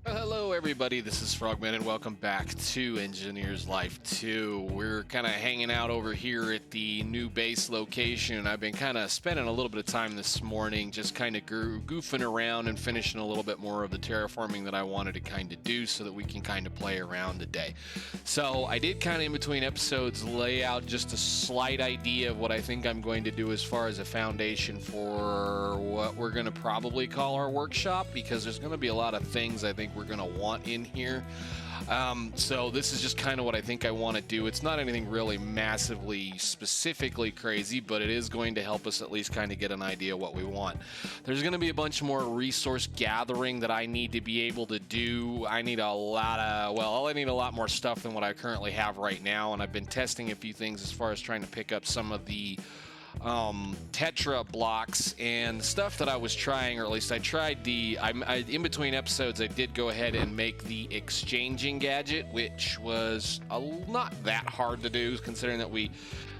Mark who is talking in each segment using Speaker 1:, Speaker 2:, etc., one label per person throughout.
Speaker 1: Hello everybody, this is Frogman and welcome back to Engineer's Life 2. We're kind of hanging out over here at the new base location. I've been kind of spending a little bit of time this morning just kind of goofing around and finishing a little bit more of the terraforming that I wanted to kind of do so that we can kind of play around today. So I did kind of in between episodes lay out just a slight idea of what I think I'm going to do as far as a foundation for what we're going to probably call our workshop, because there's going to be a lot of things I think we're going to want in here. So this is just kind of what I think I want to do. It's not anything really massively specifically crazy, but it is going to help us at least kind of get an idea what we want. There's going to be a bunch more resource gathering that I need to be able to do. I need a lot more stuff than what I currently have right now, and I've been testing a few things as far as trying to pick up some of the tetra blocks and stuff that I was trying, or at least I tried in between episodes I did go ahead and make the exchanging gadget, which was not that hard to do considering that we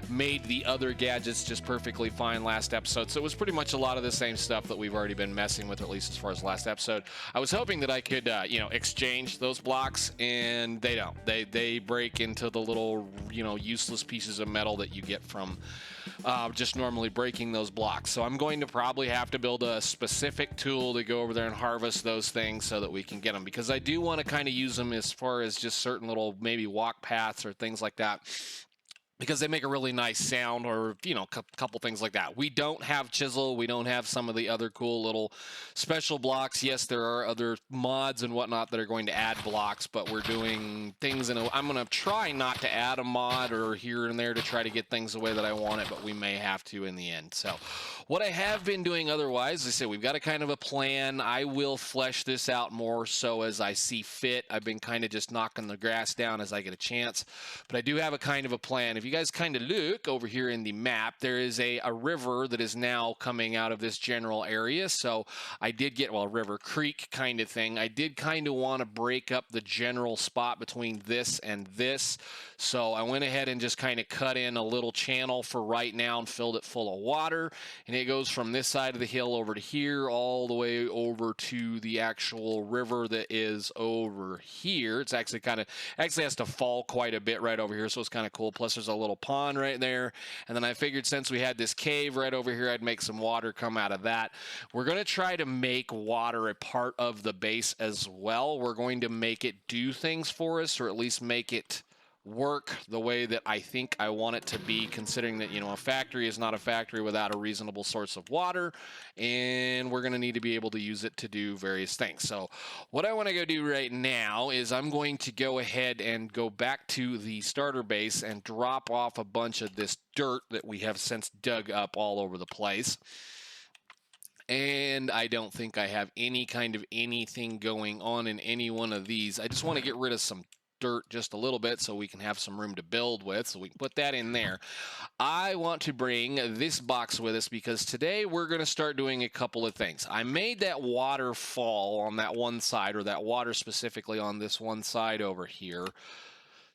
Speaker 1: made the other gadgets just perfectly fine last episode. So it was pretty much a lot of the same stuff that we've already been messing with, at least as far as last episode. I was hoping that I could exchange those blocks, and they don't. They break into the little useless pieces of metal that you get from just normally breaking those blocks. So I'm going to probably have to build a specific tool to go over there and harvest those things so that we can get them, because I do want to kind of use them as far as just certain little maybe walk paths or things like that, because they make a really nice sound, or a couple things like that. We don't have chisel, we don't have some of the other cool little special blocks. Yes, there are other mods and whatnot that are going to add blocks, but we're doing things I'm going to try not to add a mod or here and there to try to get things the way that I want it, but we may have to in the end. So what I have been doing otherwise, I said we've got a kind of a plan. I will flesh this out more so as I see fit. I've been kind of just knocking the grass down as I get a chance, but I do have a kind of a plan. If you guys kind of look over here in the map, there is a river that is now coming out of this general area. So I did get, a river creek kind of thing. I did kind of want to break up the general spot between this and this. So I went ahead and just kind of cut in a little channel for right now and filled it full of water. And it goes from this side of the hill over to here, all the way over to the actual river that is over here. It's actually has to fall quite a bit right over here. So it's kind of cool. Plus there's a little pond right there, and then I figured since we had this cave right over here, I'd make some water come out of that. We're going to try to make water a part of the base as well. We're going to make it do things for us, or at least make it work the way that I think I want it to be, considering that a factory is not a factory without a reasonable source of water, and we're going to need to be able to use it to do various things. So what I want to go do right now is I'm going to go ahead and go back to the starter base and drop off a bunch of this dirt that we have since dug up all over the place. And I don't think I have any kind of anything going on in any one of these. I just want to get rid of some dirt just a little bit so we can have some room to build with, so we can put that in there. I want to bring this box with us because today we're going to start doing a couple of things. I made that waterfall on that one side, or that water specifically on this one side over here,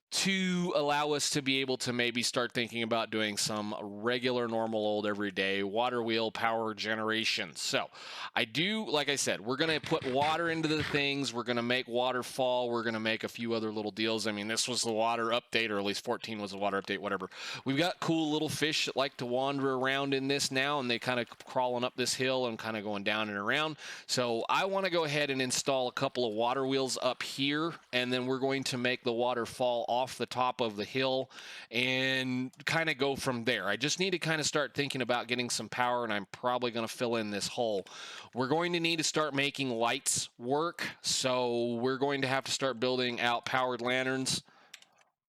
Speaker 1: to allow us to be able to maybe start thinking about doing some regular, normal, old, everyday water wheel power generation. So I do, like I said, we're going to put water into the things. We're going to make waterfall. We're going to make a few other little deals. I mean, this was the water update, or at least 14 was the water update, whatever. We've got cool little fish that like to wander around in this now, and they kind of crawling up this hill and kind of going down and around. So I want to go ahead and install a couple of water wheels up here, and then we're going to make the waterfall off the top of the hill and kind of go from there. I just need to kind of start thinking about getting some power, and I'm probably going to fill in this hole. We're going to need to start making lights work, so we're going to have to start building out powered lanterns.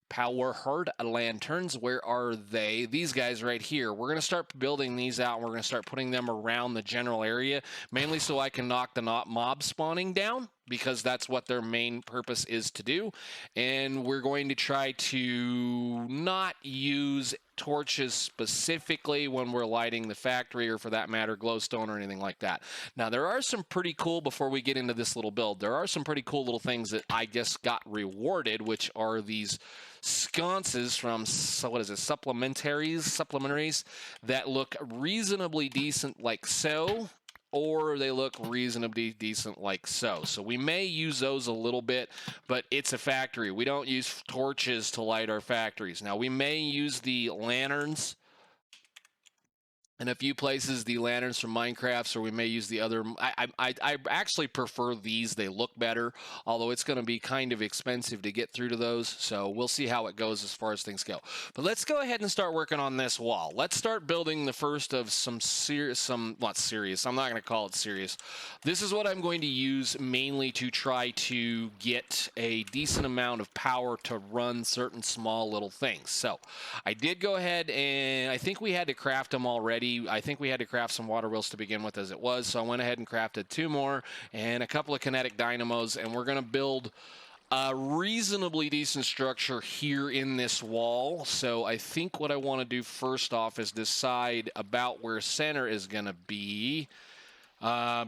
Speaker 1: Powered lanterns, where are they? These guys right here. We're going to start building these out, and we're going to start putting them around the general area, mainly so I can knock the mob spawning down. because that's what their main purpose is to do. And we're going to try to not use torches specifically when we're lighting the factory, or for that matter, glowstone or anything like that. Now, there are some pretty cool, before we get into this little build, there are some pretty cool little things that I just got rewarded, which are these sconces from, so what is it, supplementaries that look reasonably decent like so, or they look reasonably decent like so. So we may use those a little bit, but it's a factory. We don't use torches to light our factories. Now, we may use the lanterns in a few places, the lanterns from Minecraft, or we may use the other. I actually prefer these. They look better, although it's going to be kind of expensive to get through to those. So we'll see how it goes as far as things go. But let's go ahead and start working on this wall. Let's start building the first of some not serious. I'm not going to call it serious. This is what I'm going to use mainly to try to get a decent amount of power to run certain small little things. So I did go ahead, and I think we had to craft them already. I think we had to craft some water wheels to begin with as it was, so I went ahead and crafted 2 more and a couple of kinetic dynamos, and we're going to build a reasonably decent structure here in this wall. So I think what I want to do first off is decide about where center is going to be.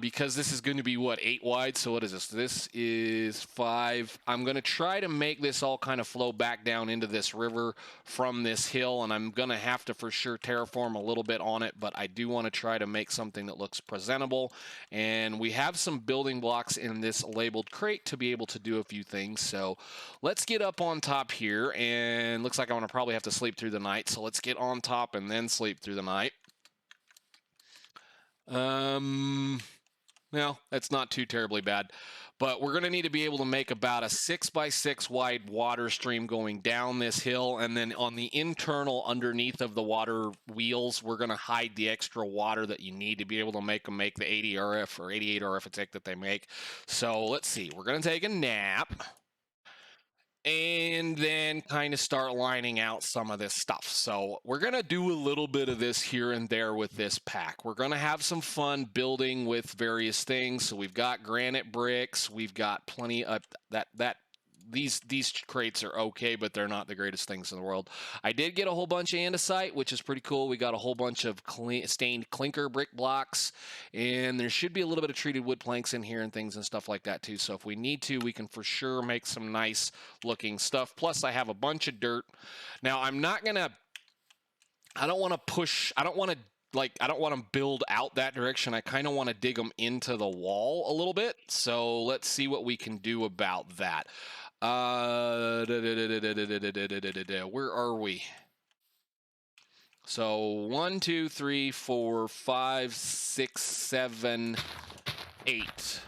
Speaker 1: Because this is going to be, what, 8 wide? So what is this? This is 5. I'm going to try to make this all kind of flow back down into this river from this hill, and I'm going to have to for sure terraform a little bit on it, but I do want to try to make something that looks presentable. And we have some building blocks in this labeled crate to be able to do a few things. So let's get up on top here, and looks like I'm going to probably have to sleep through the night. So let's get on top and then sleep through the night. Well, that's not too terribly bad, but we're going to need to be able to make about a 6x6 wide water stream going down this hill, and then on the internal underneath of the water wheels, we're going to hide the extra water that you need to be able to make them make the 80 RF or 88 RF attack that they make. So let's see, we're going to take a nap and then kind of start lining out some of this stuff. So we're going to do a little bit of this here and there with this pack. We're going to have some fun building with various things. So we've got granite bricks. We've got plenty of these crates are okay, but they're not the greatest things in the world. I did get a whole bunch of andesite, which is pretty cool. We got a whole bunch of stained clinker brick blocks, and there should be a little bit of treated wood planks in here and things and stuff like that too. So if we need to, we can for sure make some nice looking stuff. Plus I have a bunch of dirt. Now I don't want to build out that direction. I kind of want to dig them into the wall a little bit. So let's see what we can do about that. Where are we? So 1, 2, 3, 4, 5, 6, 7, 8.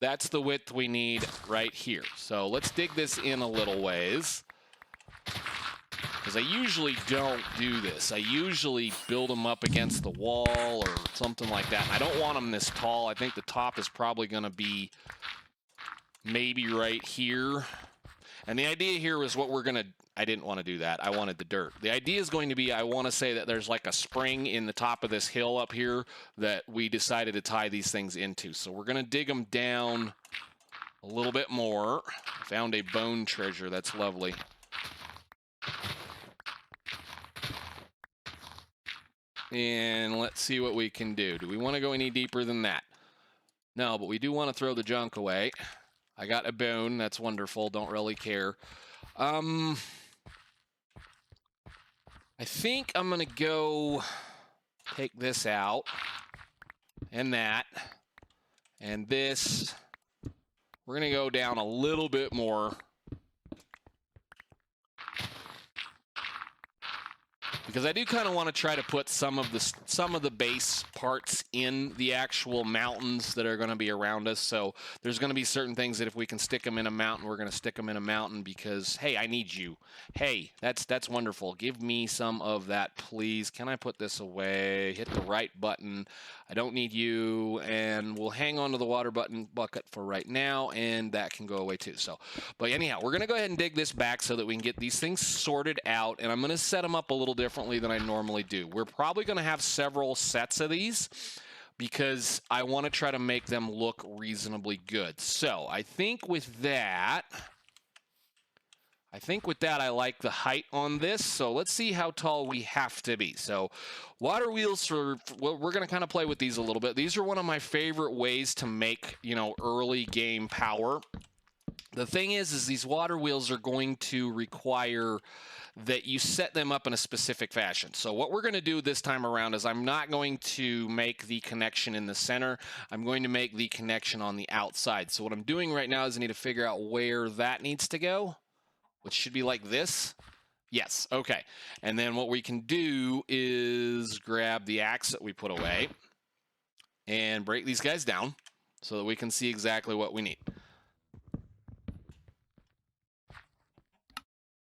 Speaker 1: That's the width we need right here. So let's dig this in a little ways, because I usually don't do this. I usually build them up against the wall or something like that. I don't want them this tall. I think the top is probably going to be maybe right here. And the idea here is what we're going to... I didn't want to do that. I wanted the dirt. The idea is going to be, I want to say that there's like a spring in the top of this hill up here that we decided to tie these things into. So we're going to dig them down a little bit more. Found a bone treasure. That's lovely. And let's see what we can do. Do we want to go any deeper than that? No, but we do want to throw the junk away. I got a bone. That's wonderful. Don't really care. I think I'm going to go take this out. And that. And this. We're going to go down a little bit more. Because I do kind of want to try to put some of the base parts in the actual mountains that are going to be around us. So there's going to be certain things that if we can stick them in a mountain, we're going to stick them in a mountain because, hey, I need you. Hey, that's wonderful. Give me some of that, please. Can I put this away? Hit the right button. I don't need you, and we'll hang on to the water bucket for right now, and that can go away too. So, but anyhow, we're going to go ahead and dig this back so that we can get these things sorted out, and I'm going to set them up a little differently than I normally do. We're probably going to have several sets of these, because I want to try to make them look reasonably good. So I think with that, I like the height on this. So let's see how tall we have to be. So water wheels, well, we're going to kind of play with these a little bit. These are one of my favorite ways to make, early game power. The thing is these water wheels are going to require that you set them up in a specific fashion. So what we're going to do this time around is I'm not going to make the connection in the center. I'm going to make the connection on the outside. So what I'm doing right now is I need to figure out where that needs to go, which should be like this. Yes, okay. And then what we can do is grab the axe that we put away and break these guys down so that we can see exactly what we need.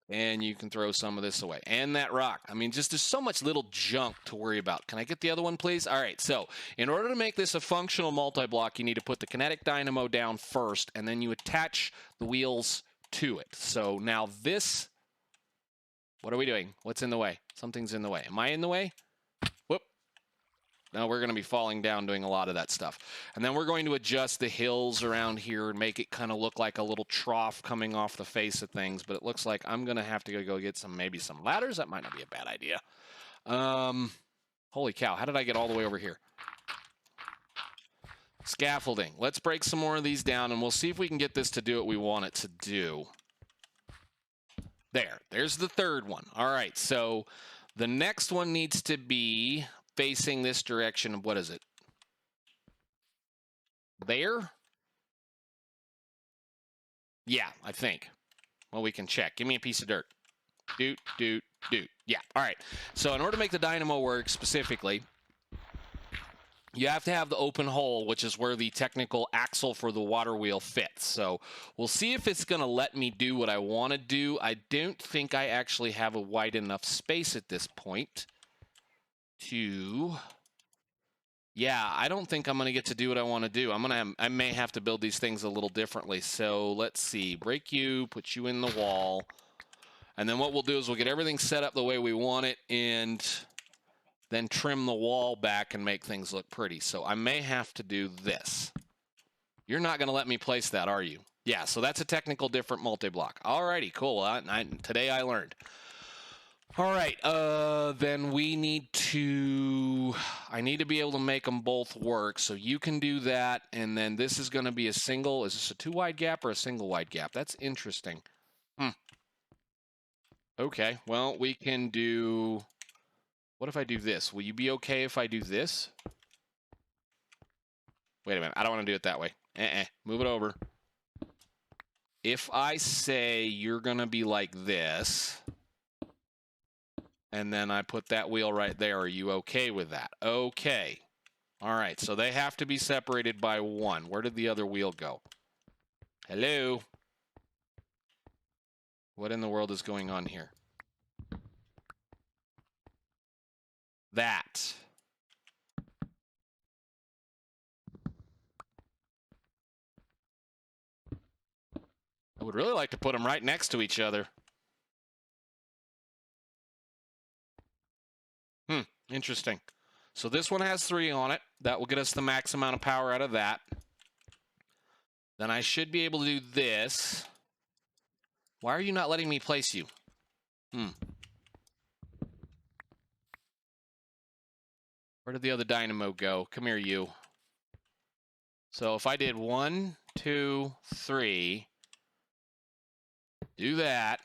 Speaker 1: And you can throw some of this away. And that rock. I mean, just there's so much little junk to worry about. Can I get the other one, please? All right, so in order to make this a functional multi-block, you need to put the kinetic dynamo down first, and then you attach the wheels to it. So now this, what are we doing? What's in the way? Something's in the way. Am I in the way? Whoop. Now we're going to be falling down doing a lot of that stuff. And then we're going to adjust the hills around here and make it kind of look like a little trough coming off the face of things. But it looks like I'm going to have to go get maybe some ladders. That might not be a bad idea. Holy cow. How did I get all the way over here? Scaffolding. Let's break some more of these down, and we'll see if we can get this to do what we want it to do. There's the third one. All right, so the next one needs to be facing this direction. What is it? There? Yeah, I think. Well, we can check. Give me a piece of dirt. Doot, doot, doot. Yeah, all right. So in order to make the dynamo work specifically, you have to have the open hole, which is where the technical axle for the water wheel fits. So we'll see if it's going to let me do what I want to do. I don't think I actually have a wide enough space at this point to... Yeah, I don't think I'm going to get to do what I want to do. I may have to build these things a little differently. So let's see. Break you, put you in the wall. And then what we'll do is we'll get everything set up the way we want it and then trim the wall back and make things look pretty. So I may have to do this. You're not going to let me place that, are you? Yeah, so that's a technical different multi-block. Alrighty, cool. Today I learned. All right, then we need to... I need to be able to make them both work, so you can do that, and then this is going to be a single... Is this a two-wide gap or a single-wide gap? That's interesting. Okay, well, we can do... What if I do this? Will you be okay if I do this? Wait a minute. I don't want to do it that way. Move it over. If I say you're going to be like this, and then I put that wheel right there, are you okay with that? Okay. All right. So they have to be separated by one. Where did the other wheel go? Hello? What in the world is going on here? That. I would really like to put them right next to each other. Interesting. So this one has 3 on it. That will get us the max amount of power out of that. Then I should be able to do this. Why are you not letting me place you? Where did the other dynamo go? Come here, you. So if I did 1, 2, 3, do that,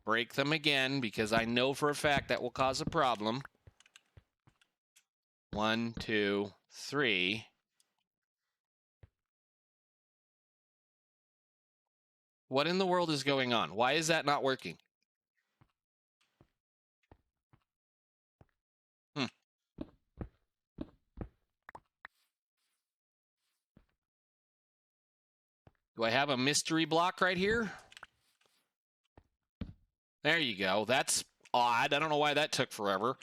Speaker 1: break them again, because I know for a fact that will cause a problem. 1, 2, 3. What in the world is going on? Why is that not working? Do I have a mystery block right here? There you go. That's odd. I don't know why that took forever.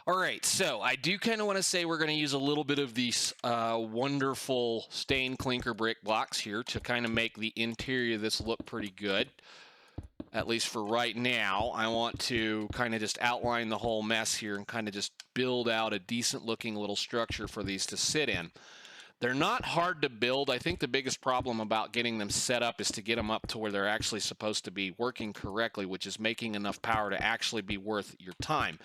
Speaker 1: All right, so I do kind of want to say we're going to use a little bit of these wonderful stained clinker brick blocks here to kind of make the interior of this look pretty good. at least for right now, I want to kind of just outline the whole mess here and kind of just build out a decent looking little structure for these to sit in. They're not hard to build. I think the biggest problem about getting them set up is to get them up to where they're actually supposed to be working correctly, which is making enough power to actually be worth your time.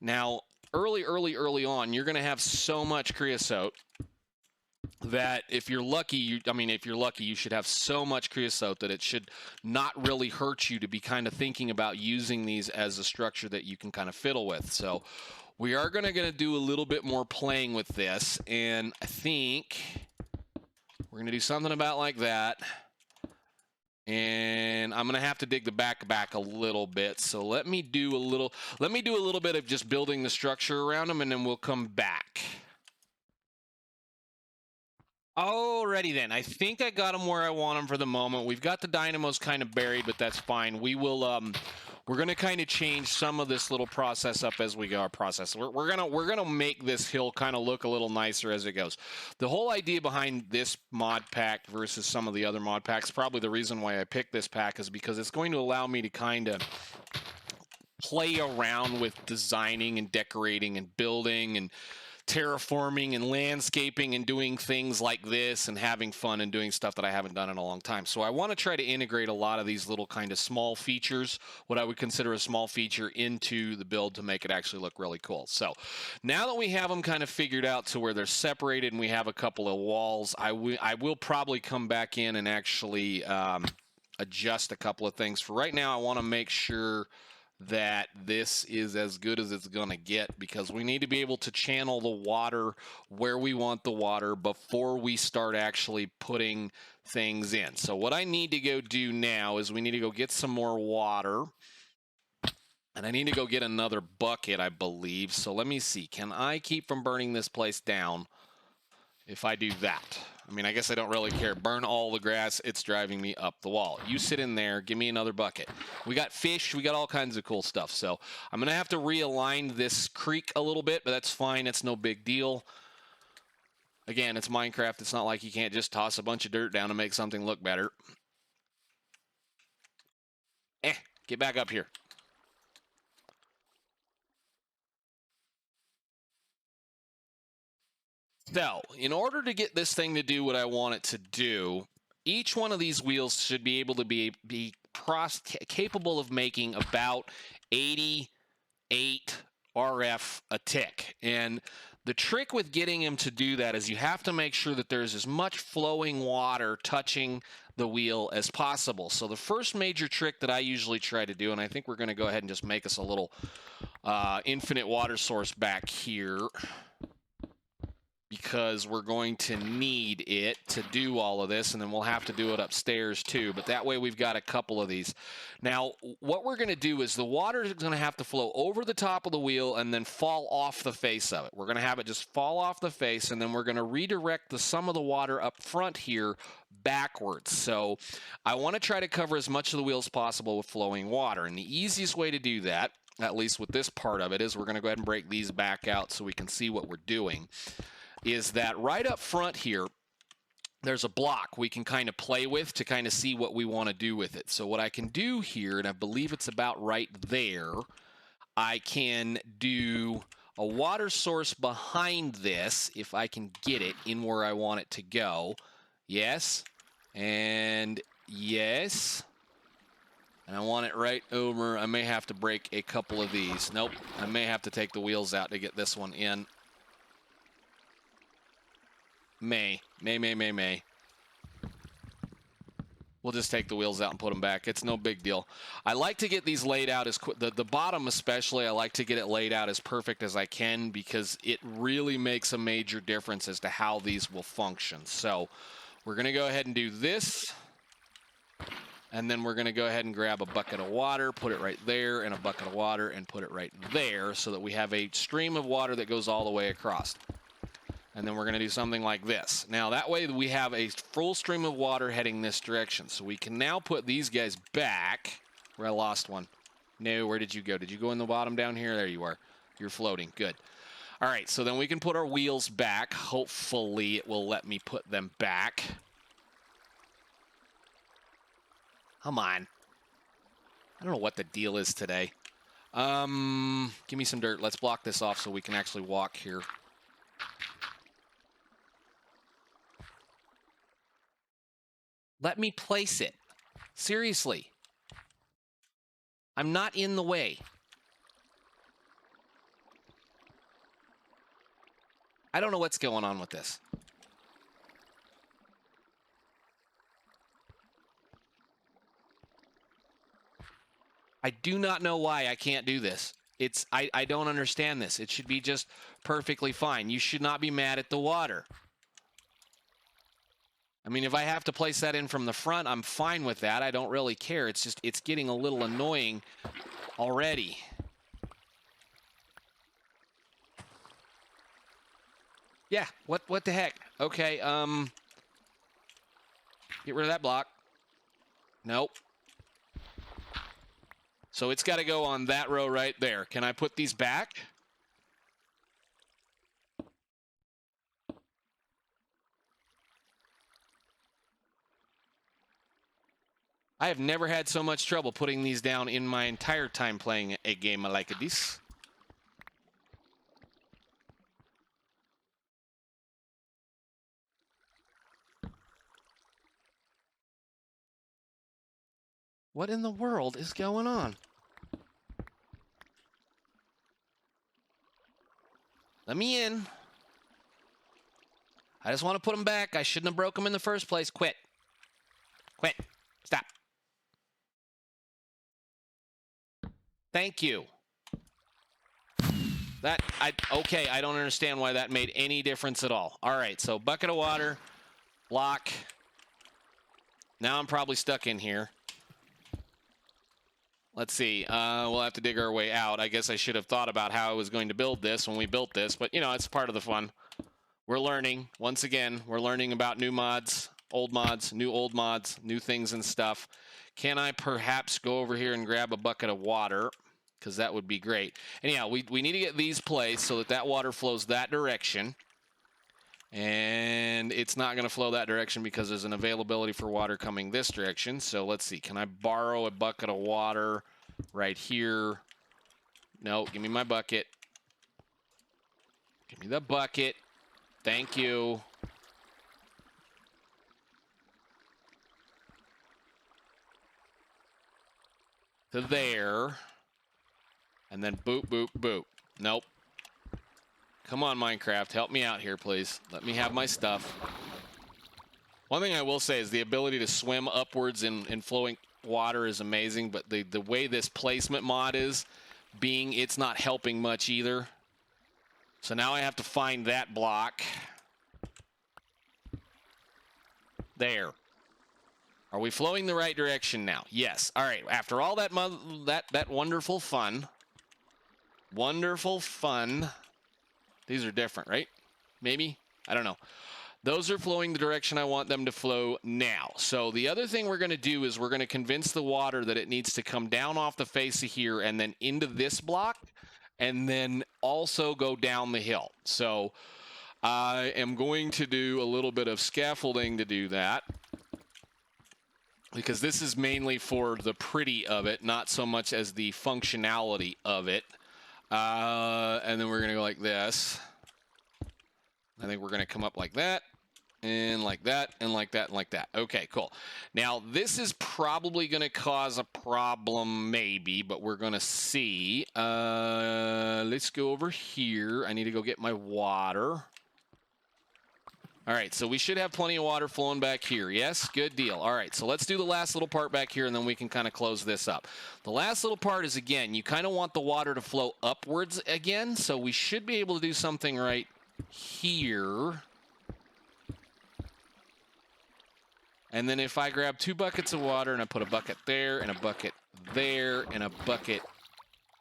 Speaker 1: Now, early on, you're going to have so much creosote that if you're lucky, you should have so much creosote that it should not really hurt you to be kind of thinking about using these as a structure that you can kind of fiddle with. So we are going to do a little bit more playing with this, and I think we're going to do something about like that. And I'm going to have to dig the back a little bit. So let me do a little bit of just building the structure around them, and then we'll come back. Alrighty then, I think I got them where I want them for the moment. We've got the dynamos kind of buried, but that's fine. We will, we're gonna kind of change some of this little process up as we go. We're gonna make this hill kind of look a little nicer as it goes. The whole idea behind this mod pack versus some of the other mod packs, probably the reason why I picked this pack is because it's going to allow me to kind of play around with designing and decorating and building and terraforming and landscaping and doing things like this and having fun and doing stuff that I haven't done in a long time. So I want to try to integrate a lot of these little kind of small features, what I would consider a small feature, into the build to make it actually look really cool. So now that we have them kind of figured out to where they're separated and we have a couple of walls, I will probably come back in and actually adjust a couple of things. For right now, I want to make sure that this is as good as it's going to get, because we need to be able to channel the water where we want the water before we start actually putting things in. So what I need to go do now is we need to go get some more water, and I need to go get another bucket, I believe. So let me see. Can I keep from burning this place down if I do that? I mean, I guess I don't really care. Burn all the grass. It's driving me up the wall. You sit in there. Give me another bucket. We got fish. We got all kinds of cool stuff. So I'm going to have to realign this creek a little bit, but that's fine. It's no big deal. Again, it's Minecraft. It's not like you can't just toss a bunch of dirt down to make something look better. Get back up here. So, in order to get this thing to do what I want it to do, each one of these wheels should be able to be capable of making about 88 RF a tick. And the trick with getting him to do that is you have to make sure that there's as much flowing water touching the wheel as possible. So the first major trick that I usually try to do, and I think we're going to go ahead and just make us a little infinite water source back here, because we're going to need it to do all of this, and then we'll have to do it upstairs too. But that way we've got a couple of these. Now, what we're going to do is the water is going to have to flow over the top of the wheel and then fall off the face of it. We're going to have it just fall off the face, and then we're going to redirect some of the water up front here backwards. So I want to try to cover as much of the wheel as possible with flowing water. And the easiest way to do that, at least with this part of it, is we're going to go ahead and break these back out so we can see what we're doing. Is that right up front here, there's a block we can kind of play with to kind of see what we want to do with it. So what I can do here, and I believe it's about right there, I can do a water source behind this, if I can get it in where I want it to go. Yes, and yes. And I want it right over. I may have to break a couple of these. Nope, I may have to take the wheels out to get this one in. May. We'll just take the wheels out and put them back. It's no big deal. I like to get these laid out as the bottom especially. I like to get it laid out as perfect as I can, because it really makes a major difference as to how these will function. So we're going to go ahead and do this, and then we're going to go ahead and grab a bucket of water, put it right there, and a bucket of water, and put it right there, so that we have a stream of water that goes all the way across. And then we're going to do something like this. Now, that way we have a full stream of water heading this direction. So we can now put these guys back. Where I lost one. No, where did you go? Did you go in the bottom down here? There you are. You're floating. Good. All right, so then we can put our wheels back. Hopefully it will let me put them back. Come on. I don't know what the deal is today. Give me some dirt. Let's block this off so we can actually walk here. Let me place it. Seriously. I'm not in the way. I don't know what's going on with this. I do not know why I can't do this. I don't understand this. It should be just perfectly fine. You should not be mad at the water. I mean, if I have to place that in from the front, I'm fine with that. I don't really care. It's just, it's getting a little annoying already. Yeah, what the heck? Okay, get rid of that block. Nope. So it's got to go on that row right there. Can I put these back? I have never had so much trouble putting these down in my entire time playing a game like this. What in the world is going on? Let me in. I just want to put them back. I shouldn't have broke them in the first place. Quit. Quit. Stop. Thank you. Okay, I don't understand why that made any difference at all. All right, so bucket of water, block. Now I'm probably stuck in here. Let's see. We'll have to dig our way out. I guess I should have thought about how I was going to build this when we built this, but, you know, it's part of the fun. We're learning. Once again, we're learning about new mods, old mods, new old mods, new things and stuff. Can I perhaps go over here and grab a bucket of water? Because that would be great. Anyhow, we need to get these placed so that that water flows that direction. And it's not going to flow that direction because there's an availability for water coming this direction. So let's see. Can I borrow a bucket of water right here? No, give me my bucket. Give me the bucket. Thank you. To there. And then boop, boop, boop. Nope. Come on, Minecraft. Help me out here, please. Let me have my stuff. One thing I will say is the ability to swim upwards in flowing water is amazing, but the way this placement mod is being, it's not helping much either. So now I have to find that block. There. Are we flowing the right direction now? Yes. All right. After all that wonderful fun. Wonderful fun. These are different, right? Maybe? I don't know. Those are flowing the direction I want them to flow now. So the other thing we're going to do is we're going to convince the water that it needs to come down off the face of here and then into this block and then also go down the hill. So I am going to do a little bit of scaffolding to do that because this is mainly for the pretty of it, not so much as the functionality of it. And then we're going to go like this. I think we're going to come up like that, and like that, and like that, and like that. Okay, cool. Now, this is probably going to cause a problem, maybe, but we're going to see. Let's go over here. I need to go get my water. All right, so we should have plenty of water flowing back here. Yes, good deal. All right, so let's do the last little part back here, and then we can kind of close this up. The last little part is, again, you kind of want the water to flow upwards again, so we should be able to do something right here. And then if I grab 2 buckets of water, and I put a bucket there, and a bucket there, and a bucket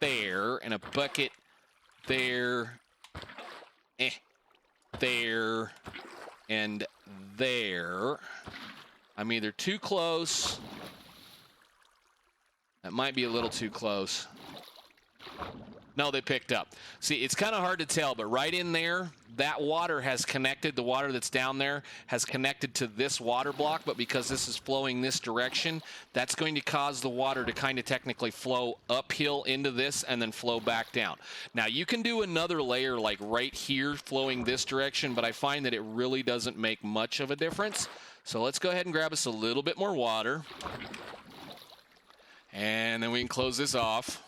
Speaker 1: there, and a bucket there, there, and there. I'm either too close. That might be a little too close. No, they picked up. See, it's kind of hard to tell, but right in there, that water has connected, the water that's down there has connected to this water block, but because this is flowing this direction, that's going to cause the water to kind of technically flow uphill into this and then flow back down. Now, you can do another layer like right here flowing this direction, but I find that it really doesn't make much of a difference. So let's go ahead and grab us a little bit more water. And then we can close this off.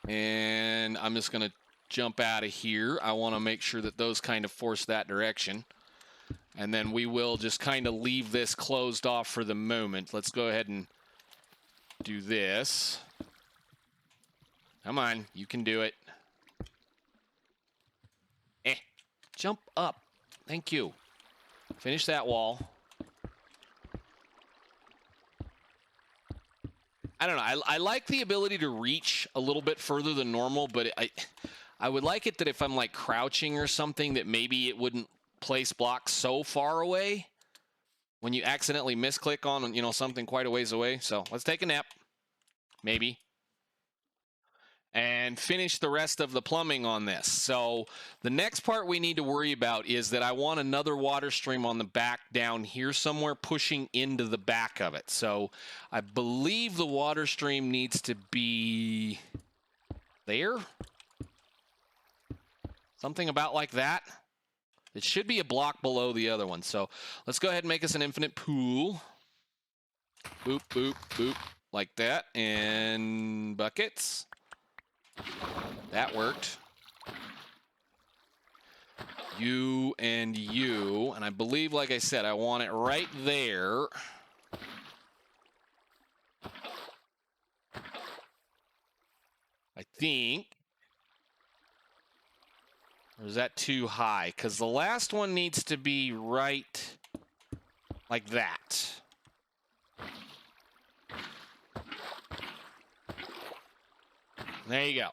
Speaker 1: And I'm just going to jump out of here. I want to make sure that those kind of force that direction. And then we will just kind of leave this closed off for the moment. Let's go ahead and do this. Come on, you can do it. Jump up. Thank you. Finish that wall. I don't know. I like the ability to reach a little bit further than normal, but I would like it that if I'm like crouching or something, that maybe it wouldn't place blocks so far away when you accidentally misclick on, you know, something quite a ways away. So let's take a nap, maybe, and finish the rest of the plumbing on this. So the next part we need to worry about is that I want another water stream on the back down here somewhere pushing into the back of it. So I believe the water stream needs to be there. Something about like that. It should be a block below the other one. So let's go ahead and make us an infinite pool. Boop, boop, boop, like that. And buckets. That worked. You and you. And I believe, like I said, I want it right there. I think. Or is that too high? Because the last one needs to be right like that. There you go.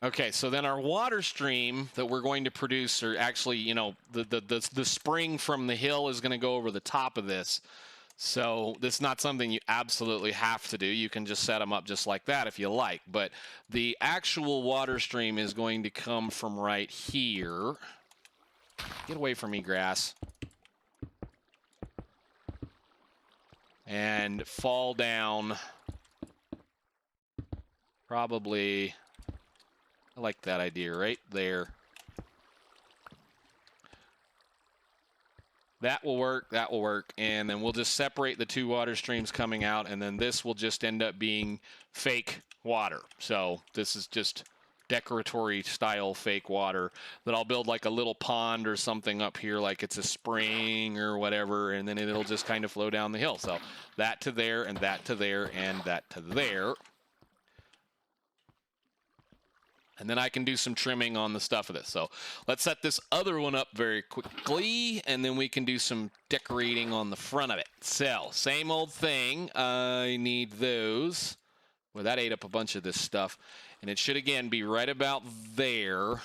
Speaker 1: Okay, so then our water stream that we're going to produce, or actually, you know, the spring from the hill is going to go over the top of this. So this is not something you absolutely have to do. You can just set them up just like that if you like. But the actual water stream is going to come from right here. Get away from me, grass. And fall down. Probably, I like that idea right there. That will work, that will work, and then we'll just separate the two water streams coming out, and then this will just end up being fake water. So this is just decoratory style fake water that I'll build like a little pond or something up here, like it's a spring or whatever, and then it'll just kind of flow down the hill. So that to there, and that to there, and that to there. And then I can do some trimming on the stuff of this. So let's set this other one up very quickly, and then we can do some decorating on the front of it. So, same old thing. I need those. Well, that ate up a bunch of this stuff. And it should, again, be right about there.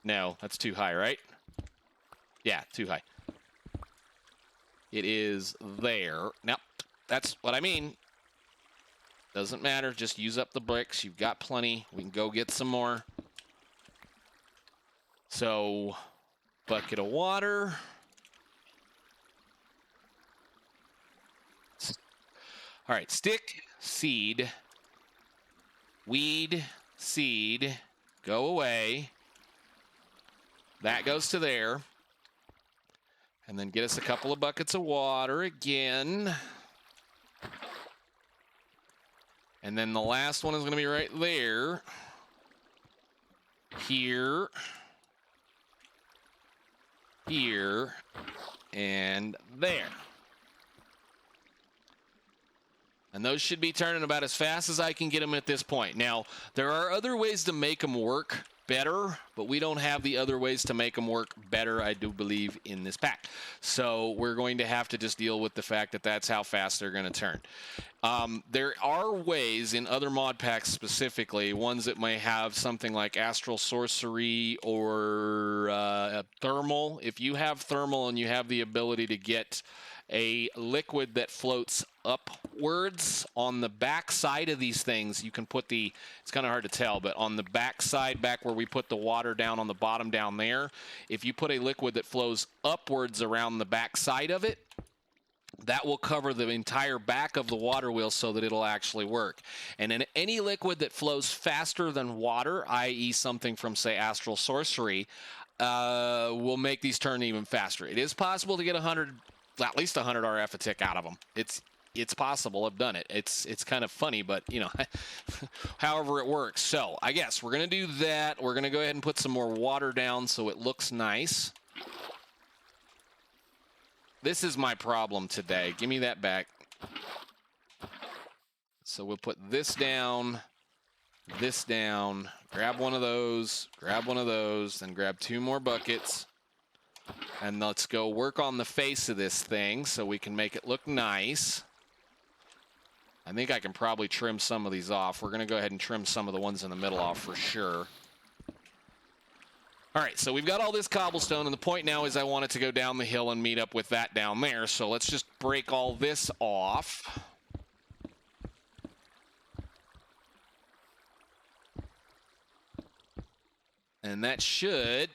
Speaker 1: No, that's too high, right? Yeah, too high. It is there. Now, that's what I mean. Doesn't matter, just use up the bricks. You've got plenty. We can go get some more. So, bucket of water. All right, stick, seed, weed, seed, go away. That goes to there. And then get us a couple of buckets of water again. And then the last one is going to be right there. Here. Here. And there. And those should be turning about as fast as I can get them at this point. Now, there are other ways to make them work. better, but we don't have the other ways to make them work better, I do believe, in this pack. So we're going to have to just deal with the fact that that's how fast they're going to turn. There are ways in other mod packs, specifically ones that may have something like astral sorcery or thermal. If you have thermal and you have the ability to get a liquid that floats upwards on the back side of these things, you can put the, it's kind of hard to tell, but on the back side, back where we put the water down on the bottom down there, if you put a liquid that flows upwards around the back side of it, that will cover the entire back of the water wheel so that it'll actually work. And in any liquid that flows faster than water, i.e. something from, say, astral sorcery, will make these turn even faster. It is possible to get at least 100 RF a tick out of them. It's possible. I've done it. It's kind of funny, but, you know, however it works. So I guess we're going to do that. We're going to go ahead and put some more water down so it looks nice. This is my problem today. Give me that back. So we'll put this down, grab one of those, then grab 2 more buckets. And let's go work on the face of this thing so we can make it look nice. I think I can probably trim some of these off. We're going to go ahead and trim some of the ones in the middle off for sure. All right, so we've got all this cobblestone, and the point now is I want it to go down the hill and meet up with that down there. So let's just break all this off. And that should,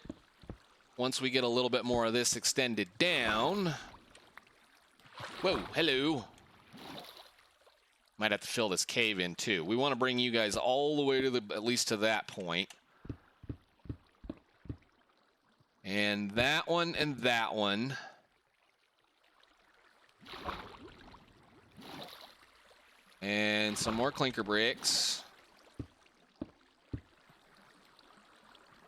Speaker 1: once we get a little bit more of this extended down. Whoa, hello. Might have to fill this cave in too. We want to bring you guys all the way to at least to that point. And that one and that one. And some more clinker bricks.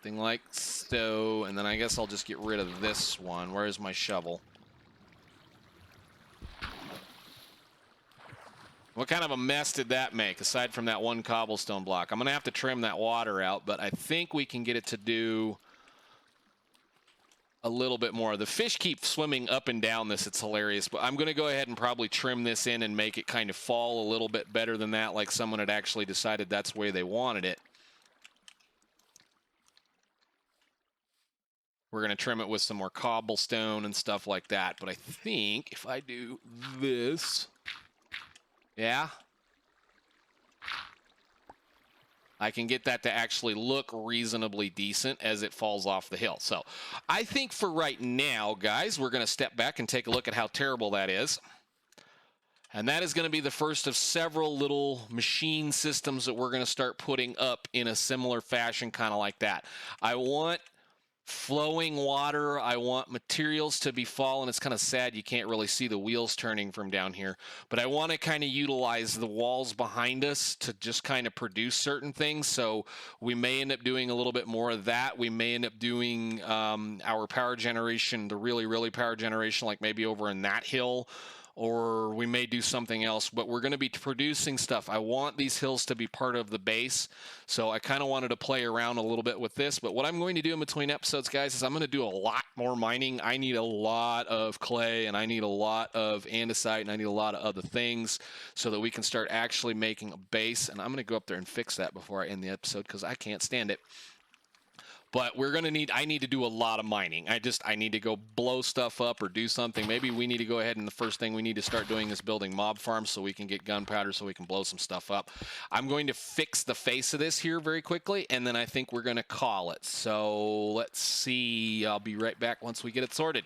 Speaker 1: Thing like so. And then I guess I'll just get rid of this one. Where's my shovel? What kind of a mess did that make, aside from that one cobblestone block? I'm going to have to trim that water out, but I think we can get it to do a little bit more. The fish keep swimming up and down this. It's hilarious, but I'm going to go ahead and probably trim this in and make it kind of fall a little bit better than that, like someone had actually decided that's the way they wanted it. We're going to trim it with some more cobblestone and stuff like that, but I think if I do this, yeah, I can get that to actually look reasonably decent as it falls off the hill. So I think for right now, guys, we're going to step back and take a look at how terrible that is. And that is going to be the first of several little machine systems that we're going to start putting up in a similar fashion, kind of like that. I want flowing water. I want materials to be falling. It's kind of sad you can't really see the wheels turning from down here, but I want to kind of utilize the walls behind us to just kind of produce certain things. So we may end up doing a little bit more of that. We may end up doing our power generation, the really power generation, like maybe over in that hill, or we may do something else, but we're going to be producing stuff. I want these hills to be part of the base, so I kind of wanted to play around a little bit with this. But what I'm going to do in between episodes, guys, is I'm going to do a lot more mining. I need a lot of clay, and I need a lot of andesite, and I need a lot of other things so that we can start actually making a base. And I'm going to go up there and fix that before I end the episode because I can't stand it. But we're going to need, I need to do a lot of mining. I need to go blow stuff up or do something. Maybe we need to go ahead and the first thing we need to start doing is building mob farms so we can get gunpowder so we can blow some stuff up. I'm going to fix the face of this here very quickly, and then I think we're going to call it. So let's see. I'll be right back once we get it sorted.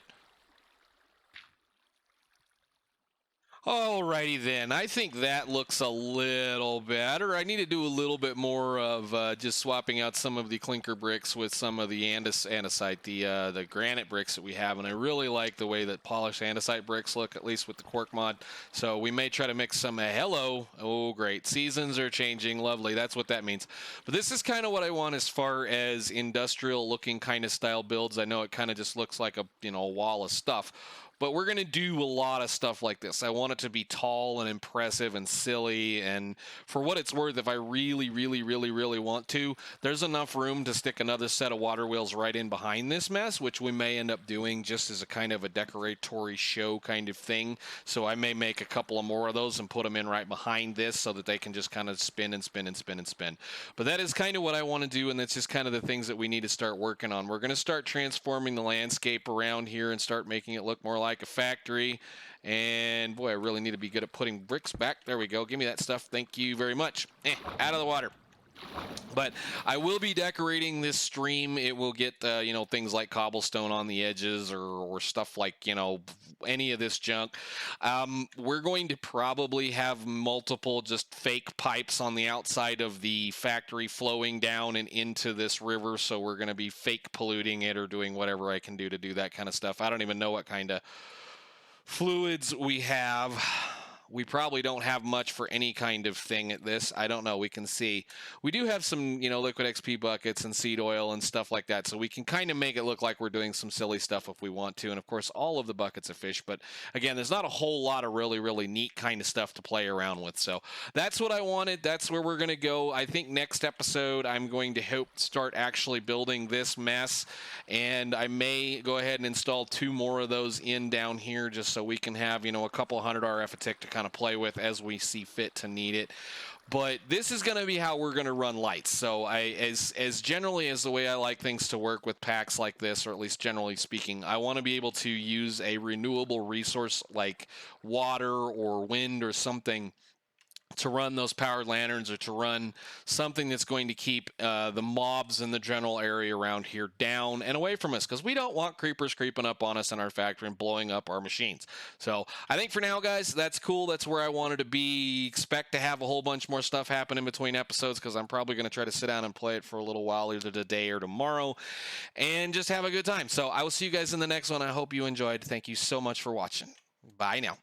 Speaker 1: Alrighty then, I think that looks a little better. I need to do a little bit more of just swapping out some of the clinker bricks with some of the andesite, the granite bricks that we have, and I really like the way that polished andesite bricks look, at least with the quark mod. So we may try to mix some, hello, oh great, seasons are changing, lovely, that's what that means. But this is kind of what I want as far as industrial looking kind of style builds. I know it kind of just looks like a, you know, a wall of stuff. but we're going to do a lot of stuff like this. I want it to be tall and impressive and silly, and for what it's worth, if I really want to, there's enough room to stick another set of water wheels right in behind this mess, which we may end up doing just as a kind of a decoratory show kind of thing. So I may make a couple of more of those and put them in right behind this so that they can just kind of spin and spin and spin and spin. But that is kind of what I want to do, and that's just kind of the things that we need to start working on. We're going to start transforming the landscape around here and start making it look more like a factory. And boy, I really need to be good at putting bricks back. There we go. Give me that stuff. Thank you very much. Out of the water. But I will be decorating this stream. It will get, you know, things like cobblestone on the edges or stuff like, you know, any of this junk. We're going to probably have multiple just fake pipes on the outside of the factory flowing down and into this river. So we're going to be fake polluting it or doing whatever I can do to do that kind of stuff. I don't even know what kind of fluids we have. We probably don't have much for any kind of thing at this. I don't know. We can see. We do have some, you know, liquid XP buckets and seed oil and stuff like that. So we can kind of make it look like we're doing some silly stuff if we want to. And of course, all of the buckets of fish. But again, there's not a whole lot of really neat kind of stuff to play around with. So that's what I wanted. That's where we're going to go. I think next episode, I'm going to hope start actually building this mess. And I may go ahead and install 2 more of those in down here just so we can have, you know, a couple hundred RF a tick to kind of play with as we see fit to need it. But this is going to be how we're going to run lights. So as generally as the way I like things to work with packs like this, or at least generally speaking, I want to be able to use a renewable resource like water or wind or something to run those powered lanterns, or to run something that's going to keep the mobs in the general area around here down and away from us, because we don't want creepers creeping up on us in our factory and blowing up our machines. So I think for now, guys, that's cool. That's where I wanted to be. Expect to have a whole bunch more stuff happen in between episodes, because I'm probably going to try to sit down and play it for a little while, either today or tomorrow, and just have a good time. So I will see you guys in the next one. I hope you enjoyed. Thank you so much for watching. Bye now.